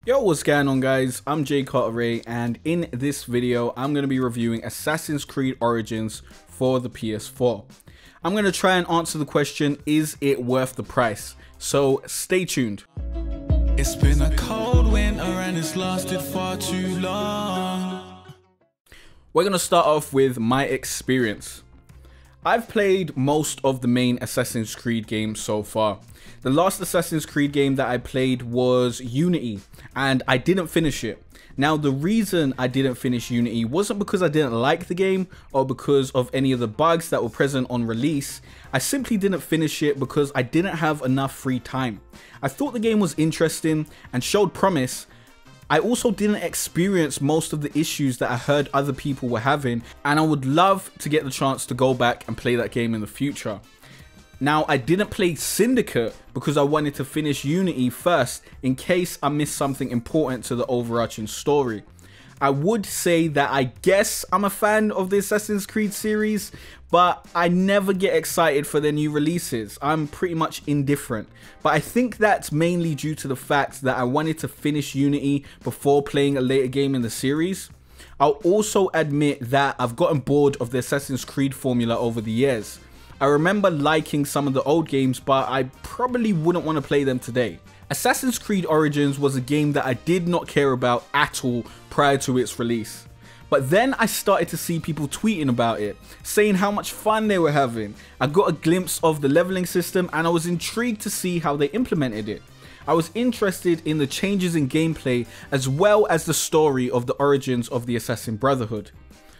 Yo, what's going on guys? I'm Cartere, and in this video I'm going to be reviewing Assassin's Creed Origins for the PS4. I'm going to try and answer the question, is it worth the price? So stay tuned. It's been a cold winter and it's lasted far too long. We're going to start off with my experience. I've played most of the main Assassin's Creed games so far. The last Assassin's Creed game that I played was Unity, and I didn't finish it. Now, the reason I didn't finish Unity wasn't because I didn't like the game or because of any of the bugs that were present on release. I simply didn't finish it because I didn't have enough free time. I thought the game was interesting and showed promise. I also didn't experience most of the issues that I heard other people were having, and I would love to get the chance to go back and play that game in the future. Now, I didn't play Syndicate because I wanted to finish Unity first in case I missed something important to the overarching story. I would say that I guess I'm a fan of the Assassin's Creed series, but I never get excited for their new releases. I'm pretty much indifferent. But I think that's mainly due to the fact that I wanted to finish Unity before playing a later game in the series. I'll also admit that I've gotten bored of the Assassin's Creed formula over the years. I remember liking some of the old games, but I probably wouldn't want to play them today. Assassin's Creed Origins was a game that I did not care about at all prior to its release. But then I started to see people tweeting about it, saying how much fun they were having. I got a glimpse of the leveling system and I was intrigued to see how they implemented it. I was interested in the changes in gameplay as well as the story of the origins of the Assassin Brotherhood.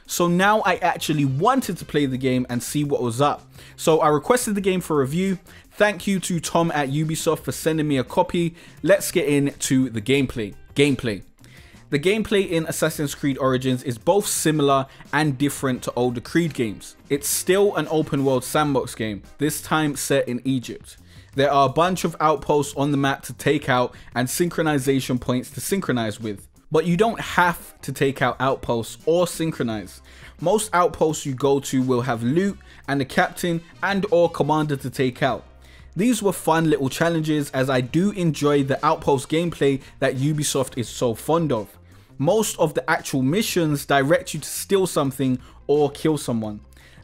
So now I actually wanted to play the game and see what was up. So I requested the game for review. Thank you to Tom at Ubisoft for sending me a copy. Let's get into the gameplay. The gameplay in Assassin's Creed Origins is both similar and different to older Creed games. It's still an open world sandbox game, this time set in Egypt. There are a bunch of outposts on the map to take out and synchronization points to synchronize with. But you don't have to take out outposts or synchronize. Most outposts you go to will have loot and a captain and or commander to take out. These were fun little challenges, as I do enjoy the outpost gameplay that Ubisoft is so fond of. Most of the actual missions direct you to steal something or kill someone.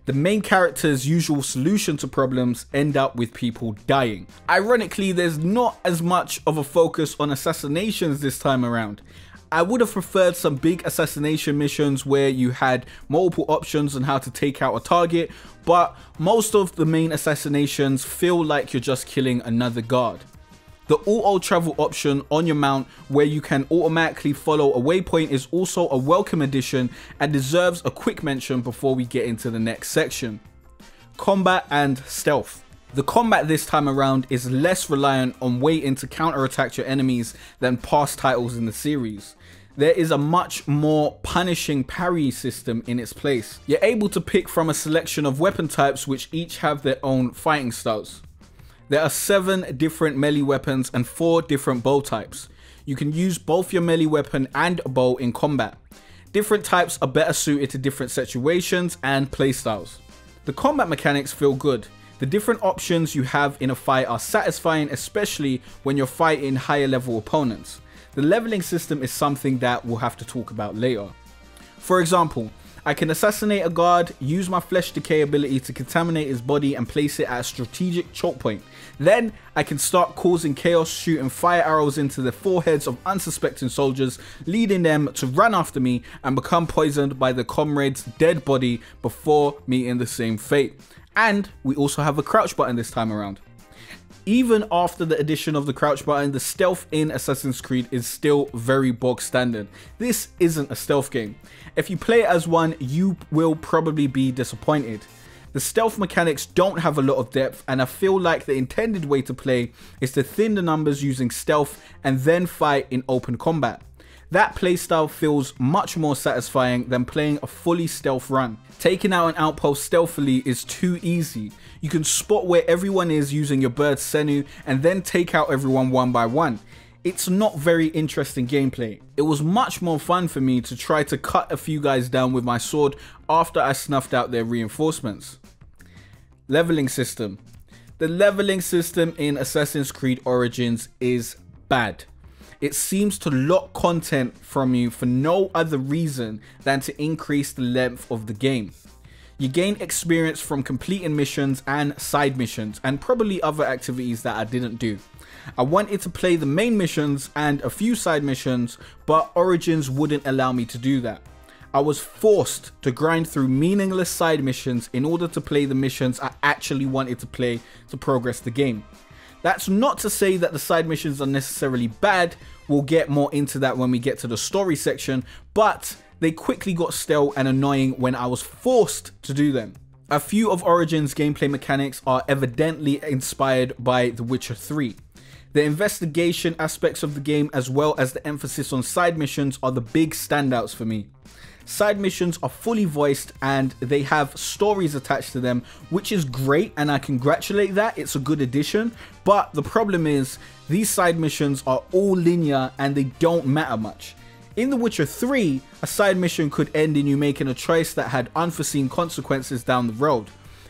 The main character's usual solution to problems end up with people dying. Ironically, there's not as much of a focus on assassinations this time around. I would have preferred some big assassination missions where you had multiple options on how to take out a target, but most of the main assassinations feel like you're just killing another guard. The auto travel option on your mount where you can automatically follow a waypoint is also a welcome addition and deserves a quick mention before we get into the next section. Combat and stealth. The combat this time around is less reliant on waiting to counterattack your enemies than past titles in the series. There is a much more punishing parry system in its place. You're able to pick from a selection of weapon types which each have their own fighting styles. There are 7 different melee weapons and 4 different bow types. You can use both your melee weapon and a bow in combat. Different types are better suited to different situations and playstyles. The combat mechanics feel good. The different options you have in a fight are satisfying, especially when you're fighting higher level opponents. The leveling system is something that we'll have to talk about later. For example, I can assassinate a guard, use my flesh decay ability to contaminate his body and place it at a strategic choke point. Then I can start causing chaos, shooting fire arrows into the foreheads of unsuspecting soldiers, leading them to run after me and become poisoned by the comrade's dead body before meeting the same fate. And we also have a crouch button this time around. Even after the addition of the crouch button, the stealth in Assassin's Creed is still very bog standard. This isn't a stealth game. If you play it as one, you will probably be disappointed. The stealth mechanics don't have a lot of depth, and I feel like the intended way to play is to thin the numbers using stealth and then fight in open combat. That playstyle feels much more satisfying than playing a fully stealth run. Taking out an outpost stealthily is too easy. You can spot where everyone is using your bird Senu and then take out everyone one by one. It's not very interesting gameplay. It was much more fun for me to try to cut a few guys down with my sword after I snuffed out their reinforcements. Leveling system. The leveling system in Assassin's Creed Origins is bad. it seems to lock content from you for no other reason than to increase the length of the game. You gain experience from completing missions and side missions, and probably other activities that I didn't do. I wanted to play the main missions and a few side missions, but Origins wouldn't allow me to do that. I was forced to grind through meaningless side missions in order to play the missions I actually wanted to play to progress the game. That's not to say that the side missions are necessarily bad, we'll get more into that when we get to the story section, but they quickly got stale and annoying when I was forced to do them. A few of Origins' gameplay mechanics are evidently inspired by The Witcher 3. The investigation aspects of the game as well as the emphasis on side missions are the big standouts for me. Side missions are fully voiced and they have stories attached to them, which is great and I congratulate that, it's a good addition. But the problem is these side missions are all linear and they don't matter much. In The Witcher 3, a side mission could end in you making a choice that had unforeseen consequences down the road.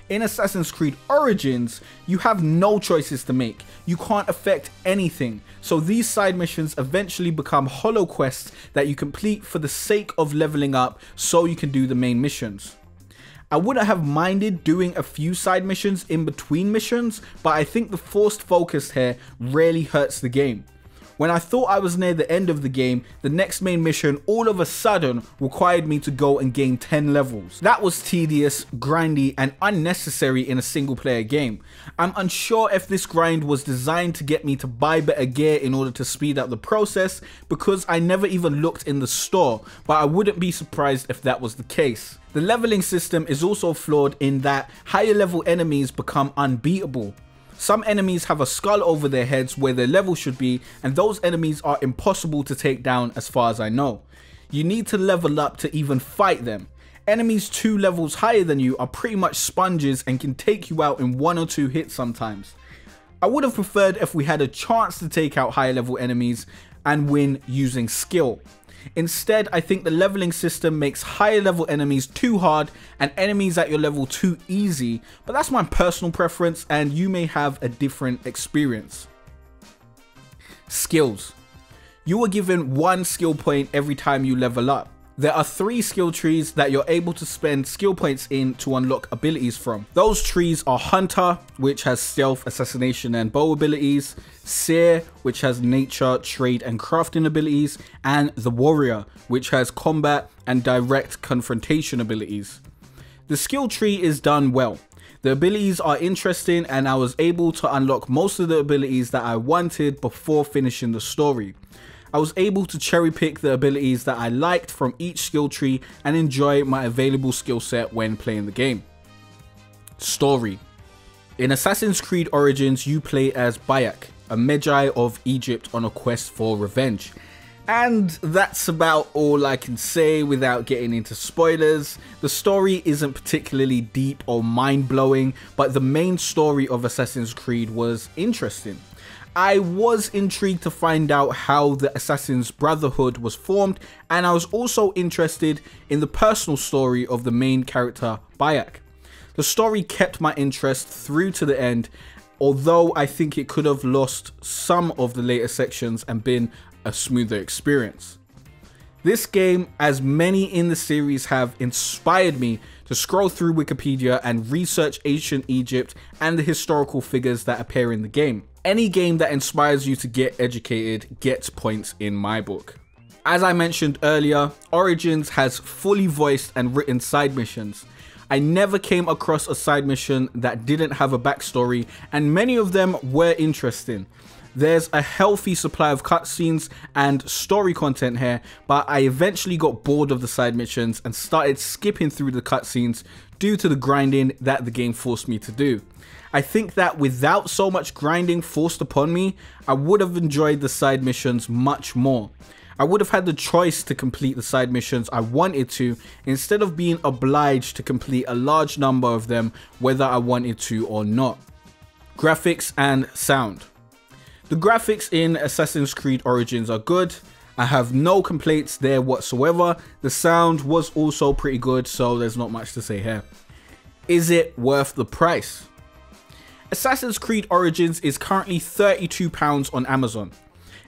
In Assassin's Creed Origins, you have no choices to make. You can't affect anything. So these side missions eventually become hollow quests that you complete for the sake of leveling up so you can do the main missions. I wouldn't have minded doing a few side missions in between missions, but I think the forced focus here really hurts the game. When I thought I was near the end of the game, the next main mission all of a sudden required me to go and gain 10 levels. That was tedious, grindy, and unnecessary in a single player game. I'm unsure if this grind was designed to get me to buy better gear in order to speed up the process, because I never even looked in the store, but I wouldn't be surprised if that was the case. The leveling system is also flawed in that higher level enemies become unbeatable. Some enemies have a skull over their heads where their level should be, and those enemies are impossible to take down as far as I know. You need to level up to even fight them. Enemies 2 levels higher than you are pretty much sponges and can take you out in 1 or 2 hits sometimes. I would have preferred if we had a chance to take out higher level enemies and win using skill. Instead, I think the leveling system makes higher level enemies too hard and enemies at your level too easy, but that's my personal preference and you may have a different experience. Skills. You are given 1 skill point every time you level up. There are 3 skill trees that you're able to spend skill points in to unlock abilities from. Those trees are Hunter, which has stealth, assassination and bow abilities, Seer, which has nature, trade and crafting abilities, and the Warrior, which has combat and direct confrontation abilities. The skill tree is done well. The abilities are interesting and I was able to unlock most of the abilities that I wanted before finishing the story. I was able to cherry pick the abilities that I liked from each skill tree and enjoy my available skill set when playing the game. Story. In Assassin's Creed Origins, you play as Bayek, a Magi of Egypt on a quest for revenge. And that's about all I can say without getting into spoilers. The story isn't particularly deep or mind-blowing, but the main story of Assassin's Creed was interesting. I was intrigued to find out how the Assassin's Brotherhood was formed, and I was also interested in the personal story of the main character, Bayek. The story kept my interest through to the end, although I think it could have lost some of the later sections and been a smoother experience. This game, as many in the series have, inspired me to scroll through Wikipedia and research ancient Egypt and the historical figures that appear in the game. Any game that inspires you to get educated gets points in my book. As I mentioned earlier, Origins has fully voiced and written side missions. I never came across a side mission that didn't have a backstory, and many of them were interesting. There's a healthy supply of cutscenes and story content here, but I eventually got bored of the side missions and started skipping through the cutscenes due to the grinding that the game forced me to do. I think that without so much grinding forced upon me, I would have enjoyed the side missions much more. I would have had the choice to complete the side missions I wanted to, instead of being obliged to complete a large number of them whether I wanted to or not. Graphics and sound. The graphics in Assassin's Creed Origins are good. I have no complaints there whatsoever. The sound was also pretty good, so there's not much to say here. Is it worth the price? Assassin's Creed Origins is currently £32 on Amazon.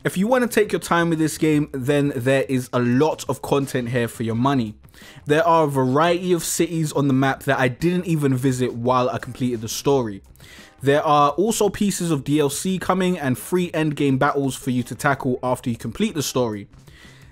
If you want to take your time with this game, then there is a lot of content here for your money. There are a variety of cities on the map that I didn't even visit while I completed the story. There are also pieces of DLC coming and free endgame battles for you to tackle after you complete the story.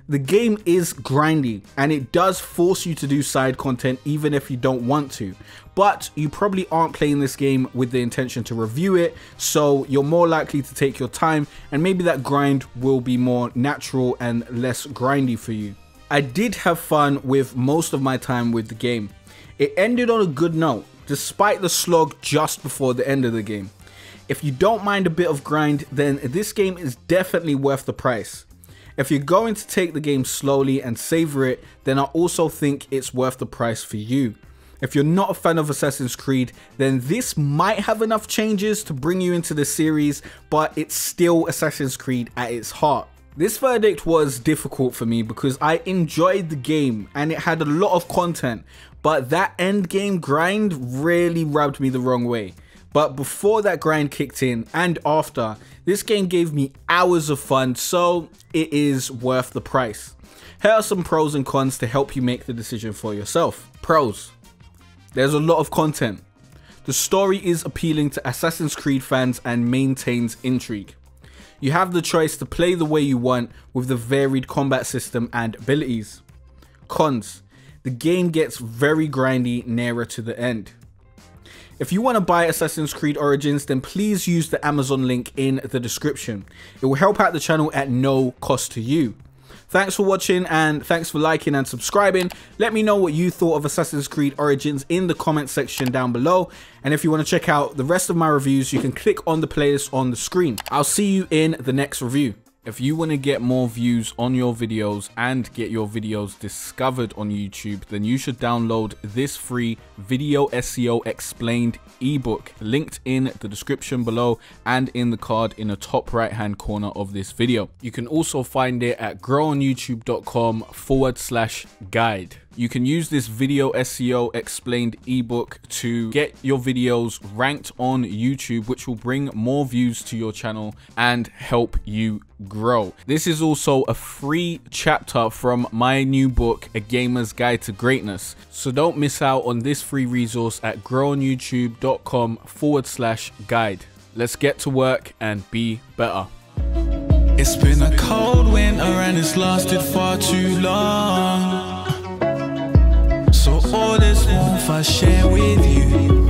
The game is grindy and it does force you to do side content even if you don't want to, but you probably aren't playing this game with the intention to review it, so you're more likely to take your time and maybe that grind will be more natural and less grindy for you. I did have fun with most of my time with the game. It ended on a good note, despite the slog just before the end of the game. If you don't mind a bit of grind, then this game is definitely worth the price. If you're going to take the game slowly and savor it, then I also think it's worth the price for you. If you're not a fan of Assassin's Creed, then this might have enough changes to bring you into the series, but it's still Assassin's Creed at its heart. This verdict was difficult for me because I enjoyed the game and it had a lot of content, but that end game grind really rubbed me the wrong way. But before that grind kicked in and after, this game gave me hours of fun, so it is worth the price. Here are some pros and cons to help you make the decision for yourself. Pros: there's a lot of content. The story is appealing to Assassin's Creed fans and maintains intrigue. You have the choice to play the way you want with the varied combat system and abilities. Cons: the game gets very grindy nearer to the end. If you want to buy Assassin's Creed Origins, then please use the Amazon link in the description. It will help out the channel at no cost to you. Thanks for watching and thanks for liking and subscribing. Let me know what you thought of Assassin's Creed Origins in the comment section down below. And if you want to check out the rest of my reviews, you can click on the playlist on the screen. I'll see you in the next review. If you want to get more views on your videos and get your videos discovered on YouTube, then you should download this free Video SEO Explained ebook linked in the description below and in the card in the top right hand corner of this video. You can also find it at growonyoutube.com/guide. You can use this Video SEO Explained ebook to get your videos ranked on YouTube, which will bring more views to your channel and help you grow. This is also a free chapter from my new book, A Gamer's Guide to Greatness. So don't miss out on this free resource at growonyoutube.com/guide. Let's get to work and be better. It's been a cold winter and it's lasted far too long. So all this warmth I share with you.